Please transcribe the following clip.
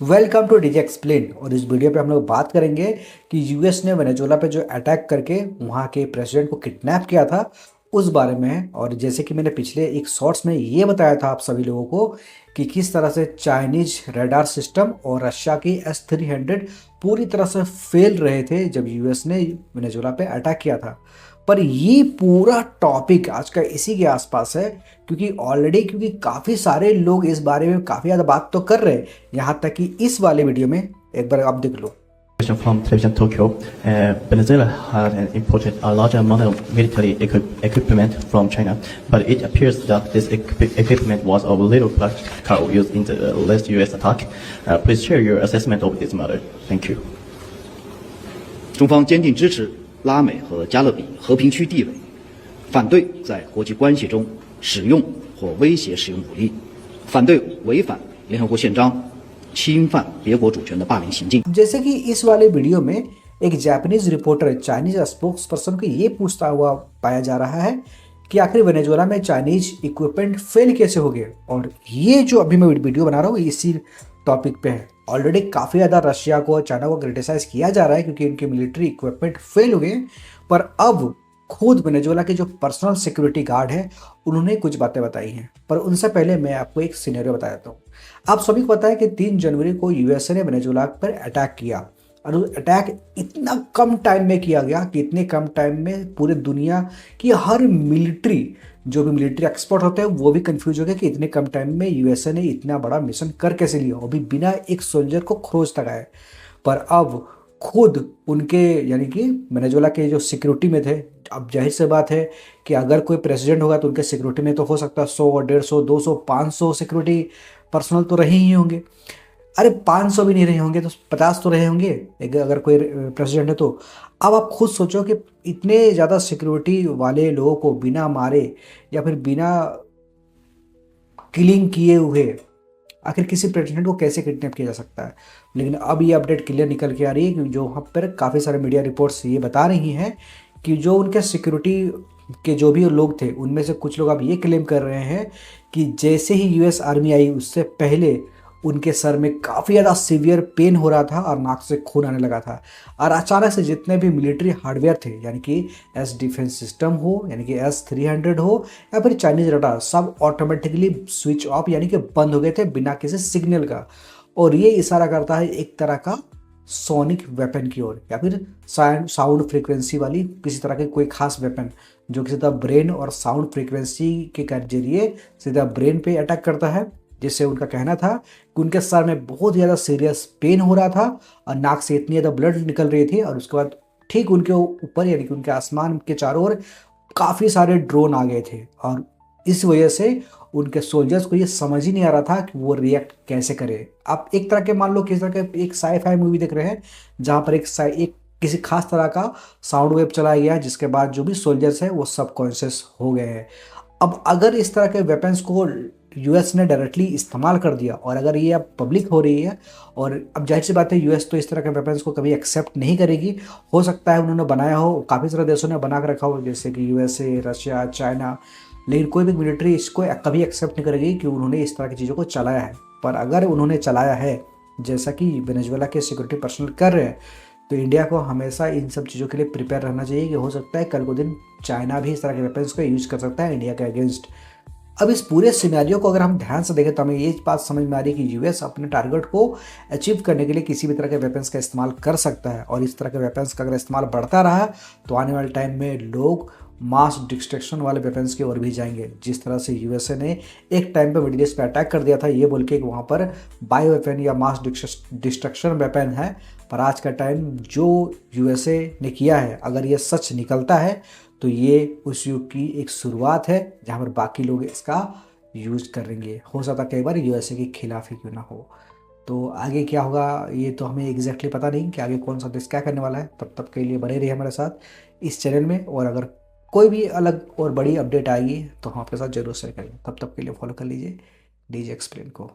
Welcome two DJ explain. और इस video पे हम लोग बात करेंगे कि यूएस ने वेनेजुएला पे जो अटैक करके वहाँ के प्रेसिडेंट को किडनैप किया था उस बारे में। और जैसे कि मैंने पिछले एक शॉर्ट्स में ये बताया था आप सभी लोगों को कि किस तरह से चाइनीज रडार सिस्टम और रशिया की S-300 पूरी तरह से फेल रहे थे जब यूएस ने वेनेजुएला पे अटैक किया था। पर ये पूरा टॉपिक आज का इसी के आसपास है क्योंकि काफ़ी सारे लोग इस बारे में काफ़ी ज़्यादा बात तो कर रहे हैं, यहाँ तक कि इस वाले वीडियो में एक बार आप देख लो। From Television Tokyo, Venezuela had imported a large amount of military equipment from China, but it appears that this equipment was of little practical use in the last U.S. attack. Please share your assessment of this matter. Thank you. 中方坚定支持拉美和加勒比和平区地位，反对在国际关系中使用或威胁使用武力，反对违反联合国宪章、侵犯别国主权的霸凌行径。 जैसे कि इस वाले video में एक Japanese reporter Chinese spokes person को ये पूछता हुआ पाया जा रहा है कि आखिर वेनेजुएला में चाइनीज इक्विपमेंट फेल कैसे हो गए। और ये जो अभी मैं वीडियो बना रहा हूँ इसी टॉपिक पे है। ऑलरेडी काफ़ी ज़्यादा रशिया को चाइना को क्रिटिसाइज किया जा रहा है क्योंकि उनके मिलिट्री इक्विपमेंट फेल हो गए, पर अब खुद वेनेजुएला के जो पर्सनल सिक्योरिटी गार्ड है उन्होंने कुछ बातें बताई हैं। पर उनसे पहले मैं आपको एक सिनेरियो बता देता हूँ। आप सभी को पता है कि 3 जनवरी को यूएसए ने वेनेजुएला पर अटैक किया और अटैक इतना कम टाइम में किया गया कि इतने कम टाइम में पूरे दुनिया की हर जो भी मिलिट्री एक्सपर्ट होते हैं वो भी कंफ्यूज हो गए कि इतने कम टाइम में यूएसए ने इतना बड़ा मिशन कर कैसे लिया, वो भी बिना एक सोल्जर को खरोच लगाए। पर अब खुद उनके यानी कि वेनेजुएला के जो सिक्योरिटी में थे, अब जाहिर सी बात है कि अगर कोई प्रेसिडेंट होगा तो उनके सिक्योरिटी में तो हो सकता है 100, 150, 200, 500 सिक्योरिटी पर्सनल तो रहे ही होंगे। अरे 500 भी नहीं रहे होंगे तो 50 तो रहे होंगे अगर कोई प्रेसिडेंट है तो। अब आप खुद सोचो कि इतने ज़्यादा सिक्योरिटी वाले लोगों को बिना मारे या फिर बिना किलिंग किए हुए आखिर किसी प्रेसिडेंट को कैसे किडनैप किया जा सकता है। लेकिन अब ये अपडेट क्लियर निकल के आ रही है कि जो वहाँ पर काफ़ी सारे मीडिया रिपोर्ट्स ये बता रही हैं कि जो उनके सिक्योरिटी के जो भी लोग थे उनमें से कुछ लोग अब ये क्लेम कर रहे हैं कि जैसे ही यूएस आर्मी आई उससे पहले उनके सर में काफ़ी ज़्यादा सीवियर पेन हो रहा था और नाक से खून आने लगा था। और अचानक से जितने भी मिलिट्री हार्डवेयर थे यानी कि एस डिफेंस सिस्टम हो यानी कि S-300 हो या फिर चाइनीज रडार, सब ऑटोमेटिकली स्विच ऑफ यानी कि बंद हो गए थे बिना किसी सिग्नल का। और ये इशारा करता है एक तरह का सोनिक वेपन की ओर या फिर साउंड फ्रीक्वेंसी वाली किसी तरह के कोई खास वेपन जो कि सीधा ब्रेन और साउंड फ्रीक्वेंसी के जरिए सीधा ब्रेन पे अटैक करता है। जिससे उनका कहना था कि उनके सर में बहुत ज़्यादा सीरियस पेन हो रहा था और नाक से इतनी ज़्यादा ब्लड निकल रही थी। और उसके बाद ठीक उनके ऊपर यानी कि उनके आसमान के चारों ओर काफ़ी सारे ड्रोन आ गए थे और इस वजह से उनके सोल्जर्स को ये समझ ही नहीं आ रहा था कि वो रिएक्ट कैसे करे। आप एक तरह के मान लो किस तरह के एक साई-फाई मूवी देख रहे हैं जहाँ पर एक किसी खास तरह का साउंड वेव चलाया गया जिसके बाद जो भी सोल्जर्स हैं वो सबकॉन्शियस हो गए हैं। अब अगर इस तरह के वेपन्स को यूएस ने डायरेक्टली इस्तेमाल कर दिया और अगर ये अब पब्लिक हो रही है और अब जाहिर सी बात है यूएस तो इस तरह के वेपन्स को कभी एक्सेप्ट नहीं करेगी। हो सकता है उन्होंने बनाया हो, काफ़ी सारे देशों ने बना कर रखा हो जैसे कि यूएसए, रशिया, चाइना, लेकिन कोई भी मिलिट्री इसको कभी एक्सेप्ट नहीं करेगी कि उन्होंने इस तरह की चीज़ों को चलाया है। पर अगर उन्होंने चलाया है जैसा कि वेनेजुएला के सिक्योरिटी पर्सनल कर रहे हैं तो इंडिया को हमेशा इन सब चीज़ों के लिए प्रिपेयर रहना चाहिए कि हो सकता है कल को दिन चाइना भी इस तरह के वेपन्स को यूज़ कर सकता है इंडिया के अगेंस्ट। अब इस पूरे सिनेरियो को अगर हम ध्यान से देखें तो हमें ये बात समझ में आ रही है कि यूएस अपने टारगेट को अचीव करने के लिए किसी भी तरह के वेपन्स का इस्तेमाल कर सकता है। और इस तरह के वेपन्स का अगर इस्तेमाल बढ़ता रहा तो आने वाले टाइम में लोग मास डिस्ट्रक्शन वाले वेपन्स की ओर भी जाएंगे। जिस तरह से यूएसए ने एक टाइम पर मिडिल ईस्ट पे अटैक कर दिया था ये बोल के कि वहाँ पर बायो वेपन या मास डिस्ट्रक्शन वेपन है, पर आज का टाइम जो यूएसए ने किया है अगर ये सच निकलता है तो ये उस युग की एक शुरुआत है जहाँ पर बाकी लोग इसका यूज़ करेंगे। हो सकता कई बार यूएसए के खिलाफ ही क्यों ना हो। तो आगे क्या होगा ये तो हमें एग्जैक्टली पता नहीं कि आगे कौन सा देश क्या करने वाला है। तब के लिए बने रहिए हमारे साथ इस चैनल में और अगर कोई भी अलग और बड़ी अपडेट आएगी तो हम आपके साथ जरूर शेयर करेंगे। तब के लिए फॉलो कर लीजिए डीजे एक्सप्लेन को।